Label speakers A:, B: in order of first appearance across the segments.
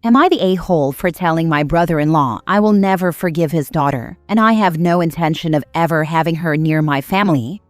A: Am I the a-hole for telling my brother-in-law I will never forgive his daughter, and I have no intention of ever having her near my family?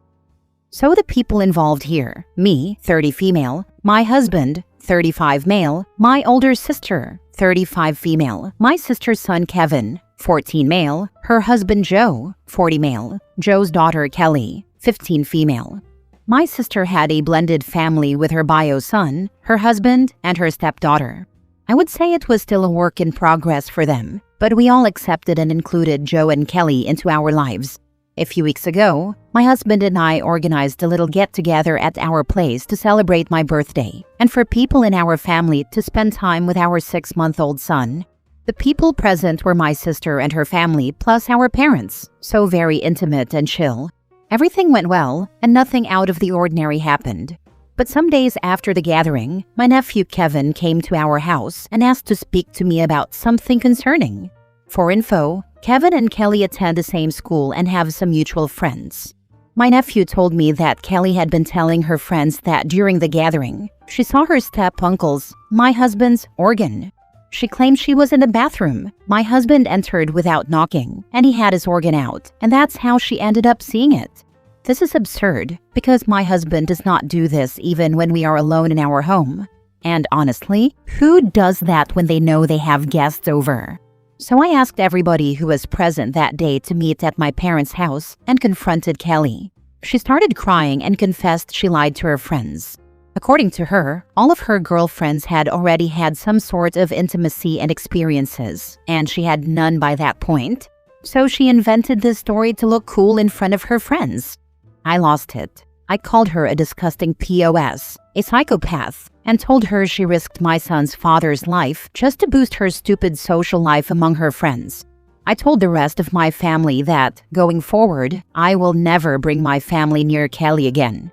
A: So the people involved here, me, 30 female, my husband, 35 male, my older sister, 35 female, my sister's son Kevin, 14 male, her husband Joe, 40 male, Joe's daughter Kelly, 15 female. My sister had a blended family with her bio son, her husband, and her stepdaughter. I would say it was still a work in progress for them, but we all accepted and included Joe and Kelly into our lives. A few weeks ago, my husband and I organized a little get-together at our place to celebrate my birthday, and for people in our family to spend time with our 6-month-old son. The people present were my sister and her family, plus our parents, so very intimate and chill. Everything went well, and nothing out of the ordinary happened. But some days after the gathering, my nephew Kevin came to our house and asked to speak to me about something concerning. For info, Kevin and Kelly attend the same school and have some mutual friends. My nephew told me that Kelly had been telling her friends that during the gathering, she saw her step-uncle's, my husband's, organ. She claimed she was in the bathroom. My husband entered without knocking, and he had his organ out, and that's how she ended up seeing it. This is absurd, because my husband does not do this even when we are alone in our home. And honestly, who does that when they know they have guests over? So I asked everybody who was present that day to meet at my parents' house and confronted Kelly. She started crying and confessed she lied to her friends. According to her, all of her girlfriends had already had some sort of intimacy and experiences, and she had none by that point. So she invented this story to look cool in front of her friends. I lost it. I called her a disgusting POS, a psychopath, and told her she risked my son's father's life just to boost her stupid social life among her friends. I told the rest of my family that, going forward, I will never bring my family near Kelly again.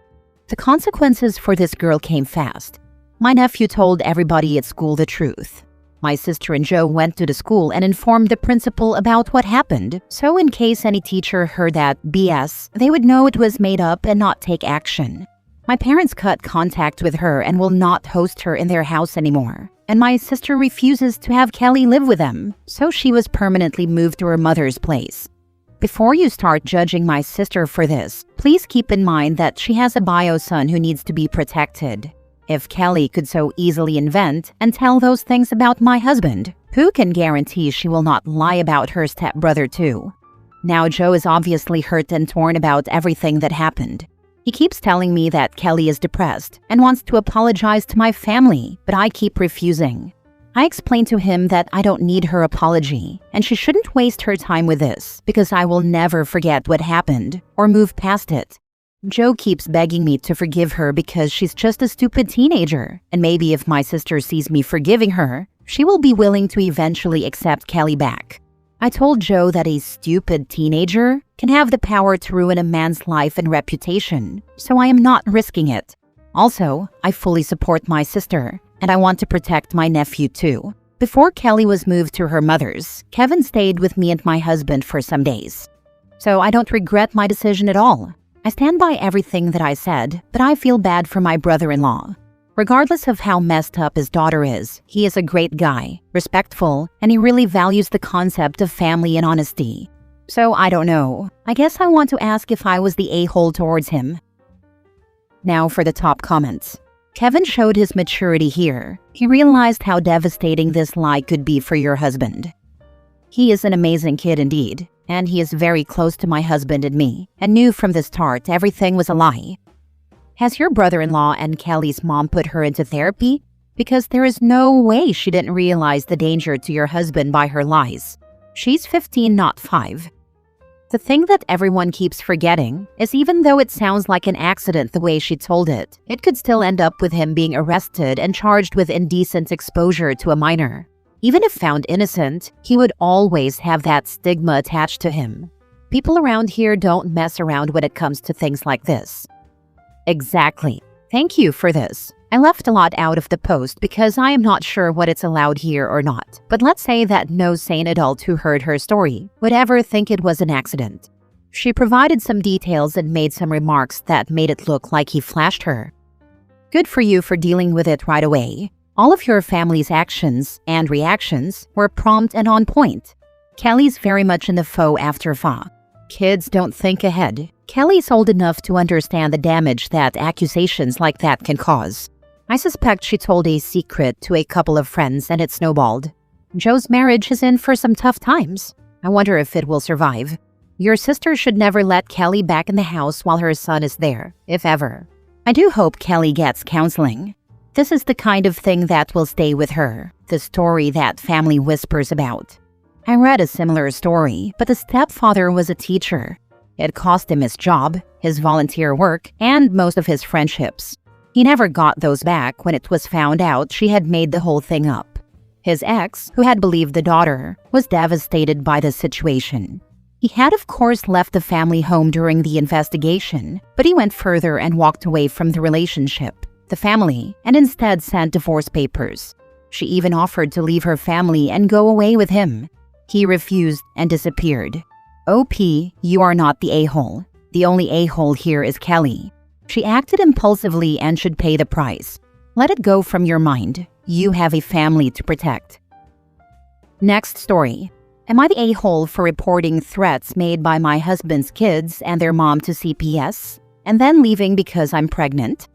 A: The consequences for this girl came fast. My nephew told everybody at school the truth. My sister and Joe went to the school and informed the principal about what happened, so in case any teacher heard that BS, they would know it was made up and not take action. My parents cut contact with her and will not host her in their house anymore. And my sister refuses to have Kelly live with them, so she was permanently moved to her mother's place. Before you start judging my sister for this, please keep in mind that she has a bio son who needs to be protected. If Kelly could so easily invent and tell those things about my husband, who can guarantee she will not lie about her stepbrother too? Now Joe is obviously hurt and torn about everything that happened. He keeps telling me that Kelly is depressed and wants to apologize to my family, but I keep refusing. I explained to him that I don't need her apology, and she shouldn't waste her time with this, because I will never forget what happened or move past it. Joe keeps begging me to forgive her because she's just a stupid teenager, and maybe if my sister sees me forgiving her, she will be willing to eventually accept Kelly back. I told Joe that a stupid teenager can have the power to ruin a man's life and reputation, so I am not risking it. Also, I fully support my sister, and I want to protect my nephew too. Before Kelly was moved to her mother's, Kevin stayed with me and my husband for some days. So I don't regret my decision at all. I stand by everything that I said, but I feel bad for my brother-in-law. Regardless of how messed up his daughter is, he is a great guy, respectful, and he really values the concept of family and honesty. So I don't know. I guess I want to ask if I was the a-hole towards him. Now for the top comments. Kevin showed his maturity here. He realized how devastating this lie could be for your husband. He is an amazing kid indeed, and he is very close to my husband and me, and knew from the start everything was a lie. Has your brother-in-law and Kelly's mom put her into therapy? Because there is no way she didn't realize the danger to your husband by her lies. She's 15, not 5. The thing that everyone keeps forgetting is even though it sounds like an accident the way she told it, it could still end up with him being arrested and charged with indecent exposure to a minor. Even if found innocent, he would always have that stigma attached to him. People around here don't mess around when it comes to things like this. Exactly. Thank you for this. I left a lot out of the post because I am not sure what it's allowed here or not. But let's say that no sane adult who heard her story would ever think it was an accident. She provided some details and made some remarks that made it look like he flashed her. Good for you for dealing with it right away. All of your family's actions and reactions were prompt and on point. Kelly's very much in the faux after fa. Kids don't think ahead. Kelly's old enough to understand the damage that accusations like that can cause. I suspect she told a secret to a couple of friends and it snowballed. Joe's marriage is in for some tough times. I wonder if it will survive. Your sister should never let Kelly back in the house while her son is there, if ever. I do hope Kelly gets counseling. This is the kind of thing that will stay with her, the story that family whispers about. I read a similar story, but the stepfather was a teacher. It cost him his job, his volunteer work, and most of his friendships. He never got those back when it was found out she had made the whole thing up. His ex, who had believed the daughter, was devastated by the situation. He had of course left the family home during the investigation, but he went further and walked away from the relationship, the family, and instead sent divorce papers. She even offered to leave her family and go away with him. He refused and disappeared. OP, you are not the a-hole. The only a-hole here is Kelly. She acted impulsively and should pay the price. Let it go from your mind. You have a family to protect. Next story. Am I the a-hole for reporting threats made by my husband's kids and their mom to CPS, and then leaving because I'm pregnant?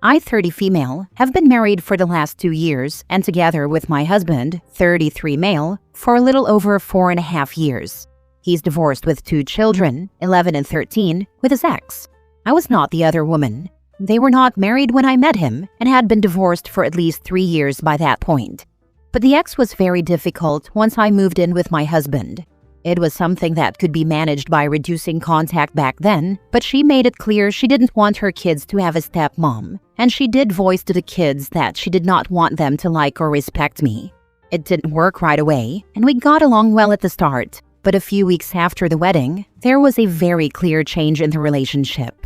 A: I, 30 female, have been married for the last 2 years and together with my husband, 33 male, for a little over 4.5 years. He's divorced with 2 children, 11 and 13, with his ex. I was not the other woman. They were not married when I met him and had been divorced for at least 3 years by that point. But the ex was very difficult once I moved in with my husband. It was something that could be managed by reducing contact back then, but she made it clear she didn't want her kids to have a stepmom, and she did voice to the kids that she did not want them to like or respect me. It didn't work right away, and we got along well at the start, but a few weeks after the wedding, there was a very clear change in the relationship.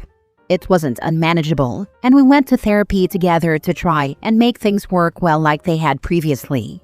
A: It wasn't unmanageable, and we went to therapy together to try and make things work well like they had previously.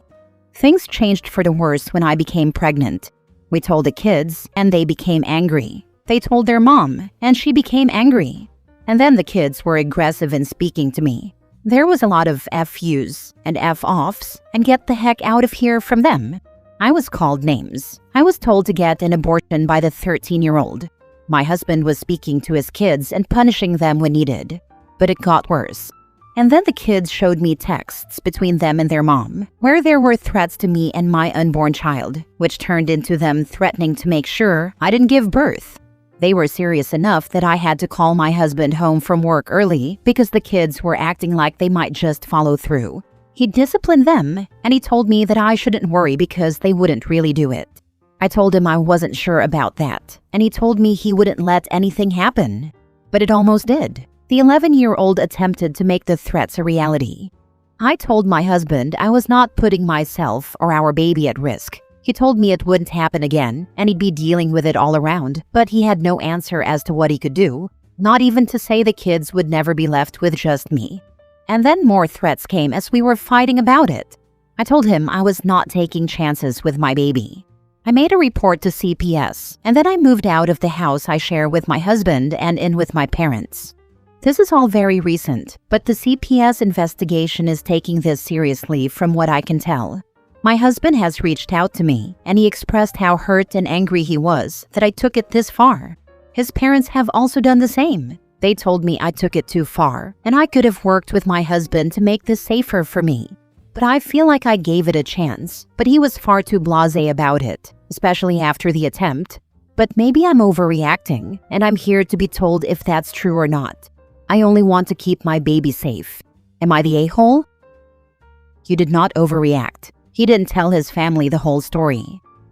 A: Things changed for the worse when I became pregnant. We told the kids, and they became angry. They told their mom, and she became angry. And then the kids were aggressive in speaking to me. There was a lot of F-yous and F-offs, and get the heck out of here from them. I was called names. I was told to get an abortion by the 13-year-old. My husband was speaking to his kids and punishing them when needed. But it got worse. And then the kids showed me texts between them and their mom, where there were threats to me and my unborn child, which turned into them threatening to make sure I didn't give birth. They were serious enough that I had to call my husband home from work early because the kids were acting like they might just follow through. He disciplined them, and he told me that I shouldn't worry because they wouldn't really do it. I told him I wasn't sure about that, and he told me he wouldn't let anything happen. But it almost did. The 11-year-old attempted to make the threats a reality. I told my husband I was not putting myself or our baby at risk. He told me it wouldn't happen again, and he'd be dealing with it all around, but he had no answer as to what he could do, not even to say the kids would never be left with just me. And then more threats came as we were fighting about it. I told him I was not taking chances with my baby. I made a report to CPS, and then I moved out of the house I share with my husband and in with my parents. This is all very recent, but the CPS investigation is taking this seriously from what I can tell. My husband has reached out to me, and he expressed how hurt and angry he was that I took it this far. His parents have also done the same. They told me I took it too far, and I could have worked with my husband to make this safer for me. But I feel like I gave it a chance, but he was far too blasé about it, especially after the attempt. But maybe I'm overreacting, and I'm here to be told if that's true or not. I only want to keep my baby safe. Am I the a-hole? You did not overreact. He didn't tell his family the whole story.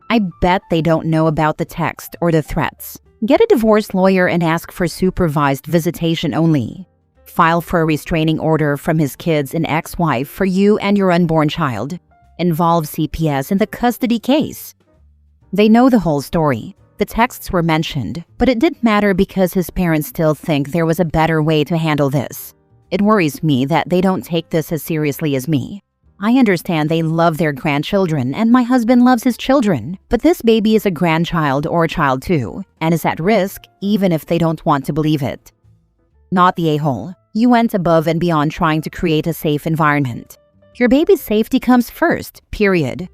A: I bet they don't know about the text or the threats. Get a divorce lawyer and ask for supervised visitation only. File for a restraining order from his kids and ex-wife for you and your unborn child. Involve CPS in the custody case. They know the whole story. The texts were mentioned, but it didn't matter because his parents still think there was a better way to handle this. It worries me that they don't take this as seriously as me. I understand they love their grandchildren and my husband loves his children, but this baby is a grandchild or child too, and is at risk even if they don't want to believe it. Not the a-hole. You went above and beyond trying to create a safe environment. Your baby's safety comes first, period.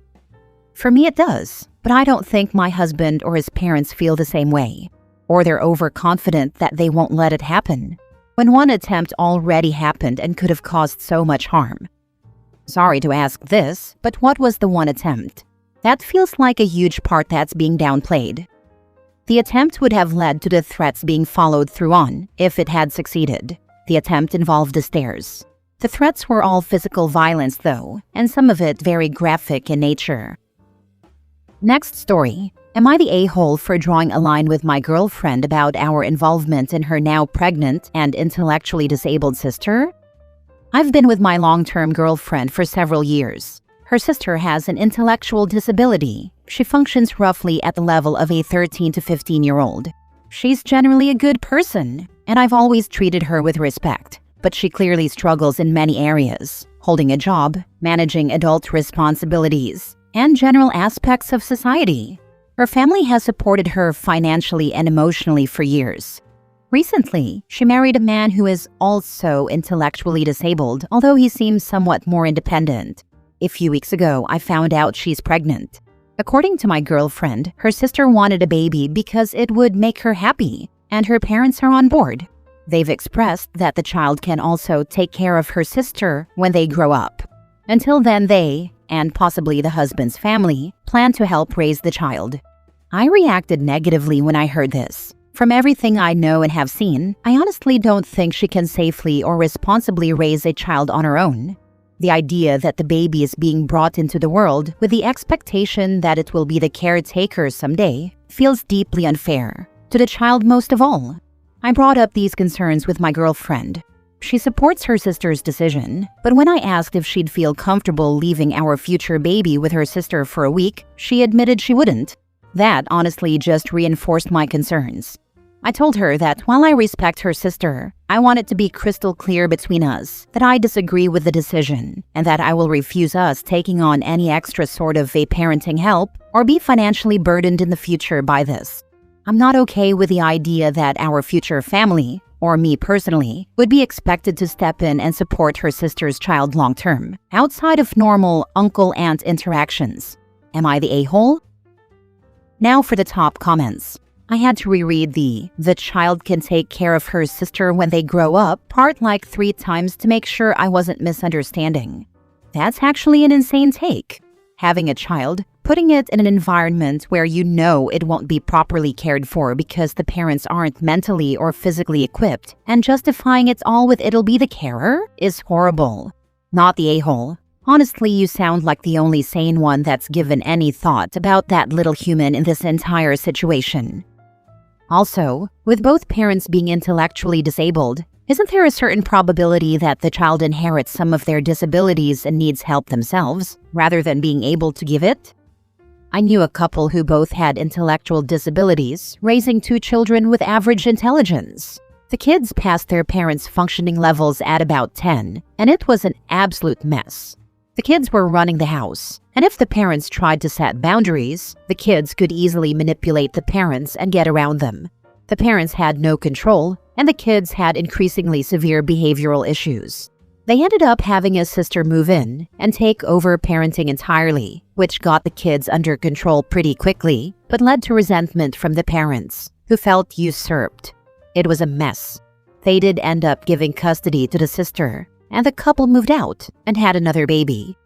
A: For me, it does, but I don't think my husband or his parents feel the same way. Or they're overconfident that they won't let it happen, when one attempt already happened and could have caused so much harm. Sorry to ask this, but what was the one attempt? That feels like a huge part that's being downplayed. The attempt would have led to the threats being followed through on if it had succeeded. The attempt involved the stairs. The threats were all physical violence though, and some of it very graphic in nature. Next story. Am I the a-hole for drawing a line with my girlfriend about our involvement in her now pregnant and intellectually disabled sister? I've been with my long-term girlfriend for several years. Her sister has an intellectual disability. She functions roughly at the level of a 13 to 15-year-old. She's generally a good person, and I've always treated her with respect, but she clearly struggles in many areas: holding a job, managing adult responsibilities, and general aspects of society. Her family has supported her financially and emotionally for years. Recently, she married a man who is also intellectually disabled, although he seems somewhat more independent. A few weeks ago, I found out she's pregnant. According to my girlfriend, her sister wanted a baby because it would make her happy, and her parents are on board. They've expressed that the child can also take care of her sister when they grow up. Until then, they, and possibly the husband's family, plan to help raise the child. I reacted negatively when I heard this. From everything I know and have seen, I honestly don't think she can safely or responsibly raise a child on her own. The idea that the baby is being brought into the world with the expectation that it will be the caretaker someday feels deeply unfair, to the child most of all. I brought up these concerns with my girlfriend. She supports her sister's decision, but when I asked if she'd feel comfortable leaving our future baby with her sister for a week, she admitted she wouldn't. That honestly just reinforced my concerns. I told her that while I respect her sister, I want it to be crystal clear between us that I disagree with the decision and that I will refuse us taking on any extra sort of a parenting help or be financially burdened in the future by this. I'm not okay with the idea that our future family, or me personally, would be expected to step in and support her sister's child long-term, outside of normal uncle-aunt interactions. Am I the a-hole? Now for the top comments. I had to reread the child can take care of her sister when they grow up part like 3 times to make sure I wasn't misunderstanding. That's actually an insane take. Having a child, putting it in an environment where you know it won't be properly cared for because the parents aren't mentally or physically equipped, and justifying it all with it'll be the carer is horrible. Not the a-hole. Honestly, you sound like the only sane one that's given any thought about that little human in this entire situation. Also, with both parents being intellectually disabled, isn't there a certain probability that the child inherits some of their disabilities and needs help themselves, rather than being able to give it? I knew a couple who both had intellectual disabilities, raising 2 children with average intelligence. The kids passed their parents' functioning levels at about 10, and it was an absolute mess. The kids were running the house, and if the parents tried to set boundaries, the kids could easily manipulate the parents and get around them. The parents had no control, and the kids had increasingly severe behavioral issues. They ended up having a sister move in and take over parenting entirely, which got the kids under control pretty quickly, but led to resentment from the parents, who felt usurped. It was a mess. They did end up giving custody to the sister, and the couple moved out and had another baby.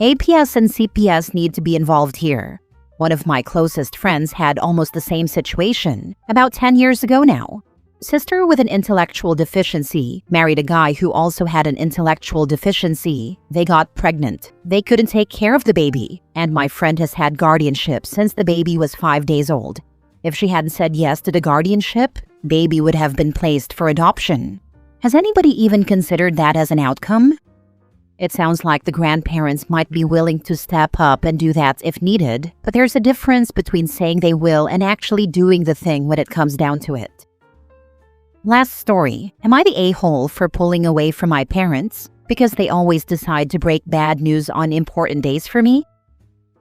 A: APS and CPS need to be involved here. One of my closest friends had almost the same situation about 10 years ago now. Sister with an intellectual deficiency married a guy who also had an intellectual deficiency. They got pregnant. They couldn't take care of the baby, and my friend has had guardianship since the baby was 5 days old. If she hadn't said yes to the guardianship, baby would have been placed for adoption. Has anybody even considered that as an outcome? It sounds like the grandparents might be willing to step up and do that if needed, but there's a difference between saying they will and actually doing the thing when it comes down to it. Last story. Am I the a-hole for pulling away from my parents because they always decide to break bad news on important days for me?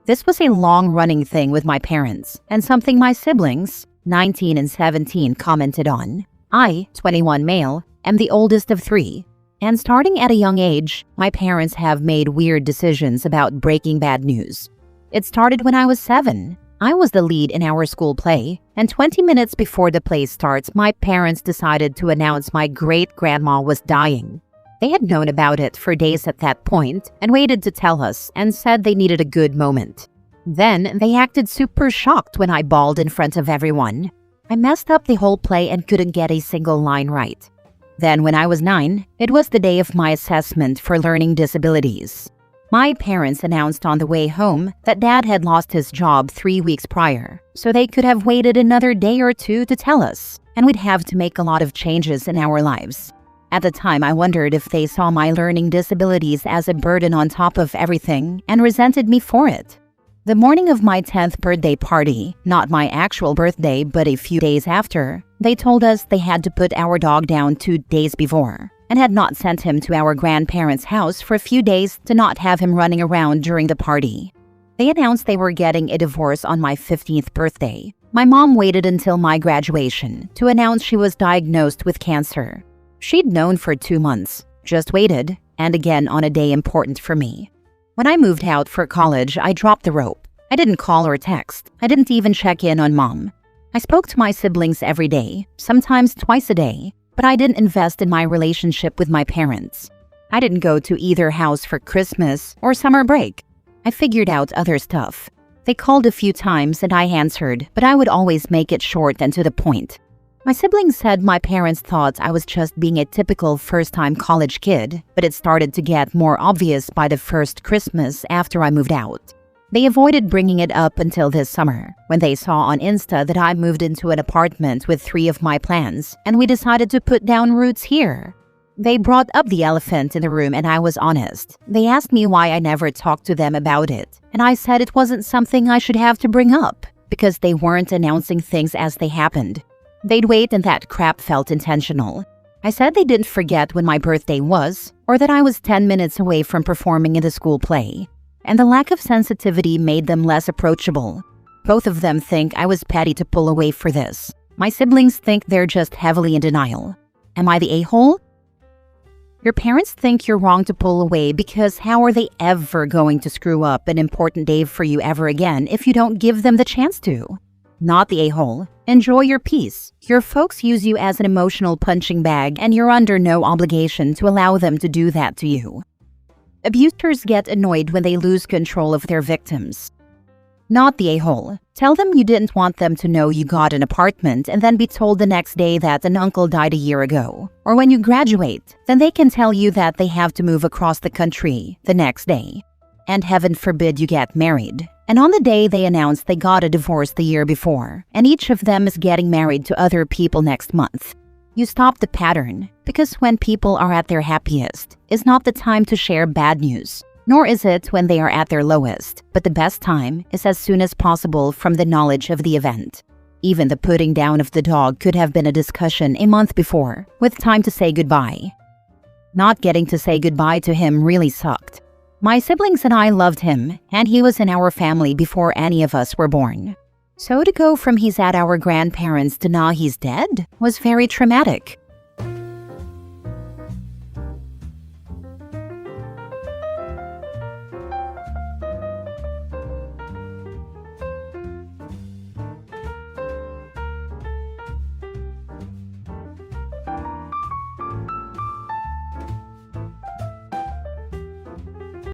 A: This was a long-running thing with my parents, and something my siblings, 19 and 17, commented on. I, 21 male, am the oldest of 3, And starting at a young age, my parents have made weird decisions about breaking bad news. It started when I was 7. I was the lead in our school play, and 20 minutes before the play starts, my parents decided to announce my great-grandma was dying. They had known about it for days at that point and waited to tell us and said they needed a good moment. Then, they acted super shocked when I bawled in front of everyone. I messed up the whole play and couldn't get a single line right. Then, when I was 9, it was the day of my assessment for learning disabilities. My parents announced on the way home that Dad had lost his job 3 weeks prior, so they could have waited another day or two to tell us, and we'd have to make a lot of changes in our lives. At the time, I wondered if they saw my learning disabilities as a burden on top of everything and resented me for it. The morning of my 10th birthday party, not my actual birthday but a few days after, they told us they had to put our dog down 2 days before and had not sent him to our grandparents' house for a few days to not have him running around during the party. They announced they were getting a divorce on my 15th birthday. My mom waited until my graduation to announce she was diagnosed with cancer. She'd known for 2 months, just waited, and again on a day important for me. When I moved out for college, I dropped the rope. I didn't call or text. I didn't even check in on Mom. I spoke to my siblings every day, sometimes twice a day, but I didn't invest in my relationship with my parents. I didn't go to either house for Christmas or summer break. I figured out other stuff. They called a few times and I answered, but I would always make it short and to the point. My siblings said my parents thought I was just being a typical first-time college kid, but it started to get more obvious by the first Christmas after I moved out. They avoided bringing it up until this summer, when they saw on Insta that I moved into an apartment with 3 of my plants, and we decided to put down roots here. They brought up the elephant in the room and I was honest. They asked me why I never talked to them about it, and I said it wasn't something I should have to bring up, because they weren't announcing things as they happened. They'd wait and that crap felt intentional. I said they didn't forget when my birthday was, or that I was 10 minutes away from performing in the school play. And the lack of sensitivity made them less approachable. Both of them think I was petty to pull away for this. My siblings think they're just heavily in denial. Am I the a-hole? Your parents think you're wrong to pull away because how are they ever going to screw up an important day for you ever again if you don't give them the chance to? Not the a-hole. Enjoy your peace. Your folks use you as an emotional punching bag and you're under no obligation to allow them to do that to you. Abusers get annoyed when they lose control of their victims. Not the a-hole. Tell them you didn't want them to know you got an apartment and then be told the next day that an uncle died a year ago. Or when you graduate, then they can tell you that they have to move across the country the next day. And heaven forbid you get married. And on the day they announce they got a divorce the year before, and each of them is getting married to other people next month. You stop the pattern, because when people are at their happiest, is not the time to share bad news, nor is it when they are at their lowest, but the best time is as soon as possible from the knowledge of the event. Even the putting down of the dog could have been a discussion a month before, with time to say goodbye. Not getting to say goodbye to him really sucked. My siblings and I loved him, and he was in our family before any of us were born. So to go from he's at our grandparents to now he's dead was very traumatic.